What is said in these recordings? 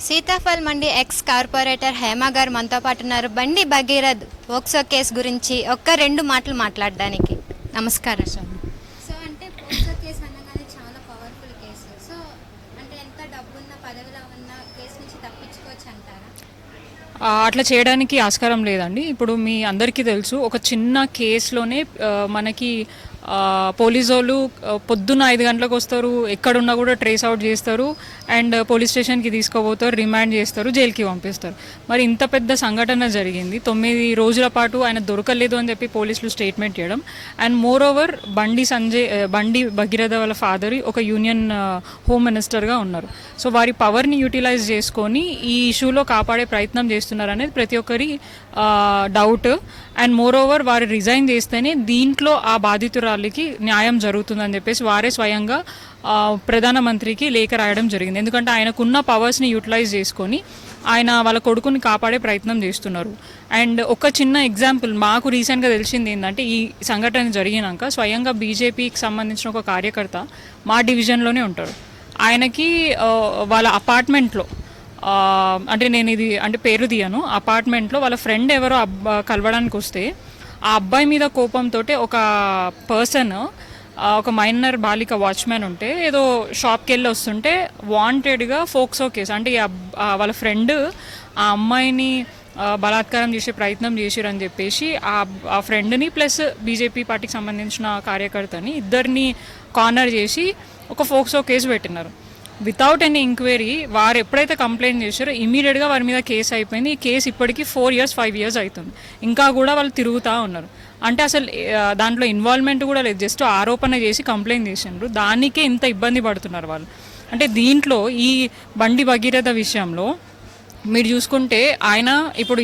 సీతాఫల్ మండి ex corporator Hema గారు మనతో పాటు ఉన్నారు. బండి భగీరథ్ పోక్సో కేసు గురించి ఒక్క రెండు మాటలు మాట్లాడడానికి. నమస్కారం. సో అంటే పోక్సో కేసు అనగానే చాలా పవర్ఫుల్ కేసు. సో అంటే ఎంత డబ్బున్న పదవిలో ఉన్న కేసు నుంచి తప్పించుకోవచ్చు అంటారా? అట్లా చేయడానికి ఆస్కారం లేదండి. ఇప్పుడు మీ అందరికీ తెలుసు, ఒక చిన్న కేసులోనే మనకి పోలీసు వాళ్ళు పొద్దున్న 5 గంటలకు వస్తారు, ఎక్కడున్నా కూడా ట్రేస్ అవుట్ చేస్తారు అండ్ పోలీస్ స్టేషన్కి తీసుకుపోతారు, రిమాండ్ చేస్తారు, జైలుకి పంపిస్తారు. మరి ఇంత పెద్ద సంఘటన జరిగింది, 9 రోజుల పాటు ఆయన దొరకలేదు అని చెప్పి పోలీసులు స్టేట్మెంట్ చేయడం. అండ్ మోర్ ఓవర్ బండి భగీరథ వాళ్ళ ఫాదర్ ఒక యూనియన్ హోమ్ మినిస్టర్గా ఉన్నారు. సో వారి పవర్ని యూటిలైజ్ చేసుకొని ఈ ఇష్యూలో కాపాడే ప్రయత్నం చేస్తున్నారు అనేది ప్రతి ఒక్కరి డౌట్. అండ్ మోర్ ఓవర్ వారు రిజైన్ చేస్తేనే దీంట్లో ఆ బాధితురాలికి న్యాయం జరుగుతుందని చెప్పేసి వారే స్వయంగా ప్రధానమంత్రికి లేఖ రాయడం జరిగింది. ఎందుకంటే ఆయనకున్న పవర్స్ని యూటిలైజ్ చేసుకొని ఆయన వాళ్ళ కొడుకుని కాపాడే ప్రయత్నం చేస్తున్నారు. అండ్ ఒక చిన్న ఎగ్జాంపుల్ మాకు రీసెంట్గా తెలిసింది ఏంటంటే, ఈ సంఘటన జరిగినాక స్వయంగా బీజేపీకి సంబంధించిన ఒక కార్యకర్త మా డివిజన్లోనే ఉంటారు. ఆయనకి వాళ్ళ అపార్ట్మెంట్లో అంటే నేను ఇది అంటే పేరు తీయను, అపార్ట్మెంట్లో వాళ్ళ ఫ్రెండ్ ఎవరో కలవడానికి వస్తే ఆ అబ్బాయి మీద కోపంతో ఒక పర్సన్, ఒక మైనర్ బాలిక వాచ్మెన్ ఉంటే ఏదో షాప్కి వెళ్ళి వస్తుంటే వాంటెడ్గా ఫోక్సో కేసు అంటే వాళ్ళ ఫ్రెండ్ ఆ అమ్మాయిని బలాత్కారం చేసే ప్రయత్నం చేసిరని చెప్పేసి ఆ ఫ్రెండ్ని ప్లస్ బీజేపీ పార్టీకి సంబంధించిన కార్యకర్తని ఇద్దరిని కార్నర్ చేసి ఒక ఫోక్సో కేసు పెట్టినారు. వితౌట్ ఎనీ ఎంక్వైరీ వారు ఎప్పుడైతే కంప్లైంట్ చేశారో ఇమీడియట్గా వారి మీద కేసు అయిపోయింది. ఈ కేసు ఇప్పటికీ 4 years 5 years అవుతుంది, ఇంకా కూడా వాళ్ళు తిరుగుతూ ఉన్నారు. అంటే అసలు దాంట్లో ఇన్వాల్వ్మెంట్ కూడా లేదు, జస్ట్ ఆరోపణ చేసి కంప్లైంట్ చేసిండ్రు, దానికే ఇంత ఇబ్బంది పడుతున్నారు వాళ్ళు. అంటే దీంట్లో ఈ బండి భగీరథ విషయంలో మీరు చూసుకుంటే ఆయన ఇప్పుడు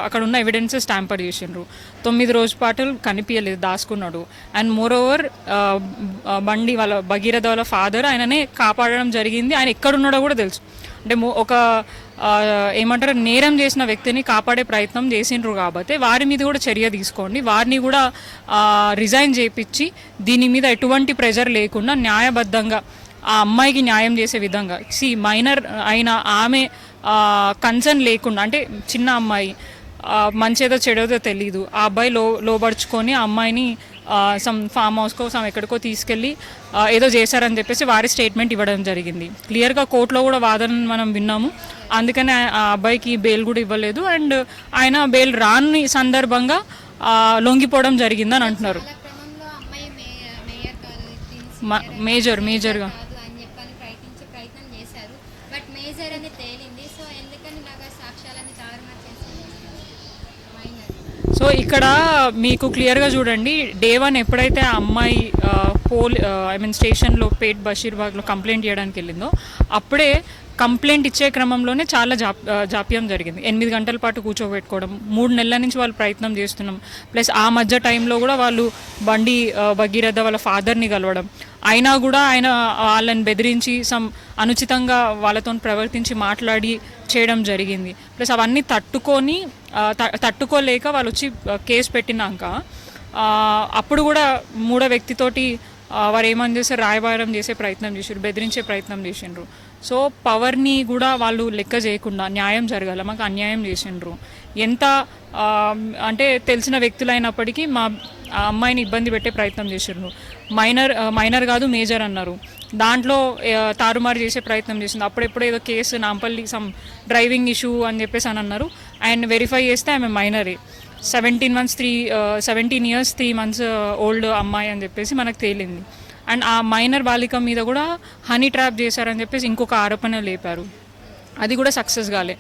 అక్కడ ఉన్న ఎవిడెన్సెస్ ట్యాంపర్ చేసిండ్రు, 9 రోజుల పాటు కనిపించలేదు, దాచుకున్నాడు. అండ్ మోర్ ఓవర్ బండి వాళ్ళ భగీరథ వాళ్ళ ఫాదర్ ఆయననే కాపాడడం జరిగింది, ఆయన ఎక్కడున్నాడో కూడా తెలుసు. అంటే ఒక ఏమంటారు, నేరం చేసిన వ్యక్తిని కాపాడే ప్రయత్నం చేసిండ్రు కాబట్టి వారి మీద కూడా చర్య తీసుకోండి, వారిని కూడా రిజైన్ చేయించి దీని మీద ఎటువంటి ప్రెజర్ లేకుండా న్యాయబద్ధంగా ఆ అమ్మాయికి న్యాయం చేసే విధంగా మైనర్ అయిన ఆమె కన్సర్న్ లేకుండా, అంటే చిన్న అమ్మాయి మంచిదో చెడోదో తెలీదు, ఆ అబ్బాయి లోబడుచుకొని ఆ అమ్మాయిని ఫామ్ హౌస్కో ఎక్కడికో తీసుకెళ్ళి ఏదో చేశారని చెప్పేసి వారి స్టేట్మెంట్ ఇవ్వడం జరిగింది. క్లియర్గా కోర్టులో కూడా వాదనను మనం విన్నాము, అందుకని ఆ అబ్బాయికి బెయిల్ కూడా ఇవ్వలేదు. అండ్ ఆయన బెయిల్ రాని సందర్భంగా లొంగిపోవడం జరిగిందని అంటున్నారు. మేజర్గా సో ఇక్కడ మీకు క్లియర్గా చూడండి, Day 1 ఎప్పుడైతే ఆ అమ్మాయి స్టేషన్లో పేట్ బషీర్బాగ్లో కంప్లైంట్ చేయడానికి వెళ్ళిందో అప్పుడే కంప్లైంట్ ఇచ్చే క్రమంలోనే చాలా జాప్యం జరిగింది. 8 గంటల పాటు కూర్చోబెట్టుకోవడం, 3 నెలల నుంచి వాళ్ళు ప్రయత్నం చేస్తున్నాం. ప్లస్ ఆ మధ్య టైంలో కూడా వాళ్ళు బండి భగీరథ వాళ్ళ ఫాదర్ని కలవడం, అయినా కూడా ఆయన వాళ్ళని బెదిరించి అనుచితంగా వాళ్ళతో ప్రవర్తించి మాట్లాడి చేయడం జరిగింది. ప్లస్ అవన్నీ తట్టుకోలేక వాళ్ళు వచ్చి కేసు పెట్టినాక అప్పుడు కూడా మూడో వ్యక్తితోటి వారు ఏమని చేశారు, రాయబారం చేసే ప్రయత్నం చేసారు, బెదిరించే ప్రయత్నం చేసిండ్రు. సో పవర్ని కూడా వాళ్ళు లెక్క చేయకుండా న్యాయం జరగాల మాకు అన్యాయం చేసిండ్రు. ఎంత అంటే తెలిసిన వ్యక్తులైనప్పటికీ మా అమ్మాయిని ఇబ్బంది పెట్టే ప్రయత్నం చేసిండ్రు. మైనర్ కాదు మేజర్ అన్నారు, దాంట్లో తారుమారు చేసే ప్రయత్నం చేసింది. అప్పుడెప్పుడు ఏదో కేసు నాంపల్లి డ్రైవింగ్ ఇష్యూ అని చెప్పేసి అని అన్నారు. అండ్ వెరిఫై చేస్తే ఆమె మైనరే, 17 years 3 months ఓల్డ్ అమ్మాయి అని చెప్పేసి మనకు తేలింది. అండ్ ఆ మైనర్ బాలిక మీద కూడా హనీ ట్రాప్ చేశారని చెప్పేసి ఇంకొక ఆరోపణ లేపారు, అది కూడా సక్సెస్ కాలే.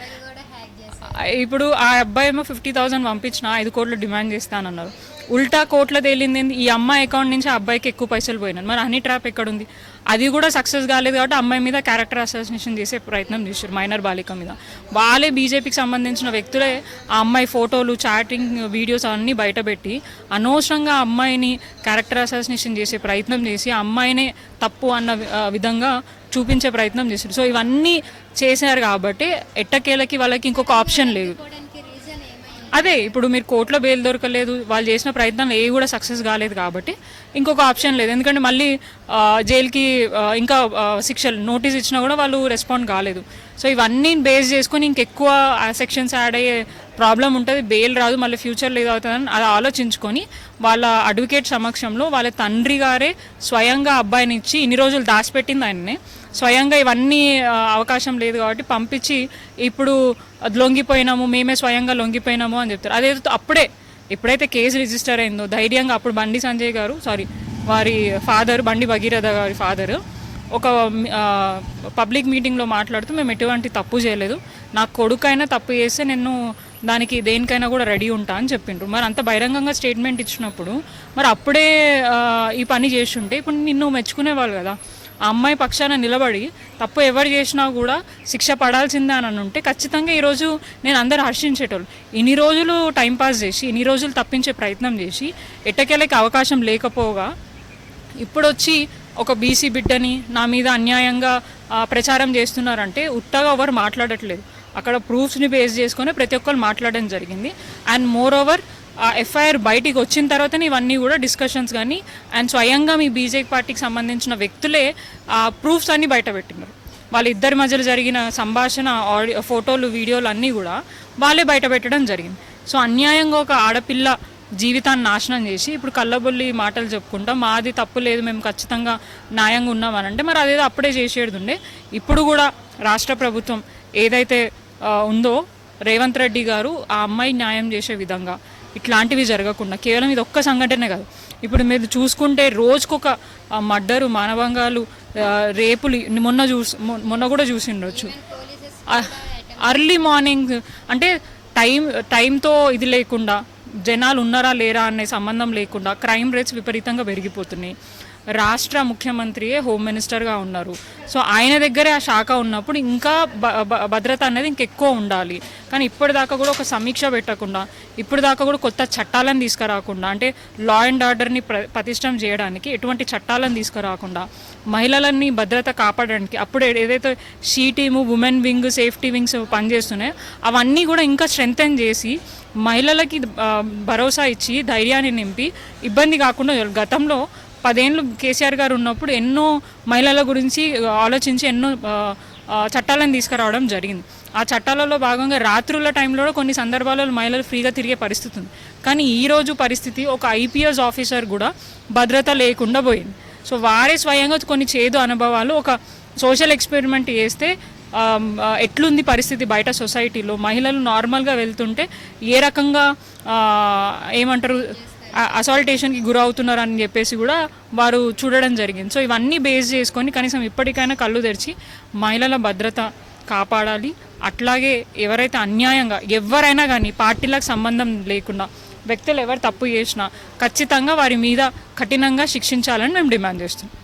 ఇప్పుడు ఆ అబ్బాయి ఏమో 50,000 పంపించిన 5 కోట్లు డిమాండ్ చేస్తానన్నారు. ఉల్టా కోర్టులో తేలింది ఈ అమ్మాయి అకౌంట్ నుంచి ఆ అబ్బాయికి ఎక్కువ పైసలు పోయినాయి. మరి హనీ ట్రాప్ ఎక్కడుంది, అది కూడా సక్సెస్ కాలేదు. కాబట్టి అమ్మాయి మీద క్యారెక్టర్ అసాసినేషన్ చేసే ప్రయత్నం చేశారు, మైనర్ బాలిక మీద. వాళ్ళే బీజేపీకి సంబంధించిన వ్యక్తులే ఆ అమ్మాయి ఫోటోలు, చాటింగ్ వీడియోస్ అన్నీ బయటపెట్టి అనవసరంగా ఆ అమ్మాయిని క్యారెక్టర్ అసాసినేషన్ చేసే ప్రయత్నం చేసి ఆ అమ్మాయినే తప్పు అన్న విధంగా చూపించే ప్రయత్నం చేశారు. సో ఇవన్నీ చేశారు కాబట్టి ఎట్టకేలకి వాళ్ళకి ఇంకొక ఆప్షన్ లేదు. అదే ఇప్పుడు మీరు కోర్టులో బెయిల్ దొరకలేదు, వాళ్ళు చేసిన ప్రయత్నాలు ఏవి కూడా సక్సెస్ కాలేదు కాబట్టి ఇంకొక ఆప్షన్ లేదు. ఎందుకంటే మళ్ళీ జైలుకి ఇంకా శిక్షలు నోటీస్ ఇచ్చినా కూడా వాళ్ళు రెస్పాండ్ కాలేదు. సో ఇవన్నీ బేస్ చేసుకొని ఇంకెక్కువ సెక్షన్స్ యాడ్ అయ్యే ప్రాబ్లం ఉంటుంది, బెయిల్ రాదు, మళ్ళీ ఫ్యూచర్లో ఏదవుతుందని అది ఆలోచించుకొని వాళ్ళ అడ్వకేట్ సమక్షంలో వాళ్ళ తండ్రి గారే స్వయంగా అబ్బాయిని ఇచ్చి ఇన్ని రోజులు దాచిపెట్టింది ఆయన్నే స్వయంగా ఇవన్నీ అవకాశం లేదు కాబట్టి పంపించి ఇప్పుడు లొంగిపోయినాము, మేమే స్వయంగా లొంగిపోయినాము అని చెప్తారు. అదేదో అప్పుడే ఎప్పుడైతే కేసు రిజిస్టర్ అయిందో ధైర్యంగా అప్పుడు బండి సంజయ్ గారు వారి ఫాదర్ బండి భగీరథ గారి ఫాదర్ ఒక పబ్లిక్ మీటింగ్లో మాట్లాడుతూ మేము ఎటువంటి తప్పు చేయలేదు, నా కొడుకైనా తప్పు చేస్తే నేను దానికి దేనికైనా కూడా రెడీ ఉంటా అని చెప్పిండ్రు. మరి అంత బహిరంగంగా స్టేట్మెంట్ ఇచ్చినప్పుడు మరి అప్పుడే ఈ పని చేస్తుంటే ఇప్పుడు నిన్ను మెచ్చుకునేవాళ్ళు కదా. ఆ అమ్మాయి పక్షాన నిలబడి తప్పు ఎవరు చేసినా కూడా శిక్ష పడాల్సిందే అని ఉంటే ఖచ్చితంగా ఈరోజు నేను అందరు హర్షించేటోళ్ళు. ఇన్ని రోజులు టైంపాస్ చేసి ఇన్ని రోజులు తప్పించే ప్రయత్నం చేసి ఎట్టకేలకి అవకాశం లేకపోగా ఇప్పుడు వచ్చి ఒక బీసీ బిడ్డని నా మీద అన్యాయంగా ప్రచారం చేస్తున్నారంటే ఉత్తగా ఎవరు మాట్లాడట్లేదు, అక్కడ ప్రూఫ్స్ని బేస్ చేసుకొని ప్రతి ఒక్కరు మాట్లాడడం జరిగింది. అండ్ మోర్ ఓవర్ ఎఫ్ఐఆర్ బయటికి వచ్చిన తర్వాతనే ఇవన్నీ కూడా డిస్కషన్స్ కానీ అండ్ స్వయంగా మీ బీజేపీ పార్టీకి సంబంధించిన వ్యక్తులే ప్రూఫ్స్ అన్నీ బయట పెట్టినారు. వాళ్ళిద్దరి మధ్యలో జరిగిన సంభాషణ ఆడియో ఫోటోలు వీడియోలు అన్నీ కూడా వాళ్ళే బయట పెట్టడం జరిగింది. సో అన్యాయంగా ఒక ఆడపిల్ల జీవితాన్ని నాశనం చేసి ఇప్పుడు కళ్ళబొల్లి మాటలు చెప్పుకుంటాం మాది తప్పు లేదు మేము ఖచ్చితంగా న్యాయంగా ఉన్నామనంటే మరి అదేదో అప్పుడే చేసేది ఉండే. ఇప్పుడు కూడా రాష్ట్ర ప్రభుత్వం ఏదైతే ఉందో రేవంత్ రెడ్డి గారు ఆ అమ్మాయి న్యాయం చేసే విధంగా ఇట్లాంటివి జరగకుండా కేవలం ఇది ఒక్క సంఘటనే కాదు, ఇప్పుడు మీరు చూసుకుంటే రోజుకొక మర్డరు మానభంగాలు రేపులు మొన్న కూడా చూసిండొచ్చు. అర్లీ మార్నింగ్ అంటే టైంతో ఇది లేకుండా జనాలు ఉన్నారా లేరా అనే సంబంధం లేకుండా క్రైమ్ రేట్స్ విపరీతంగా పెరిగిపోతున్నాయి. రాష్ట్ర ముఖ్యమంత్రియే హోమ్ మినిస్టర్గా ఉన్నారు. సో ఆయన దగ్గరే ఆ శాఖ ఉన్నప్పుడు ఇంకా భద్రత అనేది ఇంకెక్కువ ఉండాలి. కానీ ఇప్పటిదాకా కూడా ఒక సమీక్ష పెట్టకుండా ఇప్పటిదాకా కూడా కొత్త చట్టాలను తీసుకురాకుండా అంటే లా అండ్ ఆర్డర్ని పటిష్టం చేయడానికి ఎటువంటి చట్టాలను తీసుకురాకుండా మహిళలని భద్రత కాపాడడానికి అప్పుడు ఏదైతే she team women wing safety wings పనిచేస్తున్నాయో అవన్నీ కూడా ఇంకా స్ట్రెంథెన్ చేసి మహిళలకి భరోసా ఇచ్చి ధైర్యాన్ని నింపి ఇబ్బంది కాకుండా గతంలో 10 ఏళ్ళు కేసీఆర్ గారు ఉన్నప్పుడు ఎన్నో మహిళల గురించి ఆలోచించి ఎన్నో చట్టాలను తీసుకురావడం జరిగింది. ఆ చట్టాలలో భాగంగా రాత్రుల టైంలో కొన్ని సందర్భాలలో మహిళలు ఫ్రీగా తిరిగే పరిస్థితి ఉంది. కానీ ఈరోజు పరిస్థితి ఒక ఐపీఎస్ ఆఫీసర్ కూడా భద్రత లేకుండా పోయింది. సో వారే స్వయంగా కొన్ని చేదు అనుభవాలు ఒక సోషల్ ఎక్స్పెరిమెంట్ చేస్తే ఎట్లుంది పరిస్థితి బయట సొసైటీలో మహిళలు నార్మల్గా వెళ్తుంటే ఏ రకంగా ఏమంటారు అసాల్టేషన్కి గురవుతున్నారు అని చెప్పేసి కూడా వారు చూడడం జరిగింది. సో ఇవన్నీ బేస్ చేసుకొని కనీసం ఇప్పటికైనా కళ్ళు తెరిచి మహిళల భద్రత కాపాడాలి. అట్లాగే ఎవరైతే అన్యాయంగా ఎవరైనా కానీ పార్టీలకు సంబంధం లేకుండా వ్యక్తులు ఎవరు తప్పు చేసినా ఖచ్చితంగా వారి మీద కఠినంగా శిక్షించాలని మేము డిమాండ్ చేస్తున్నాం.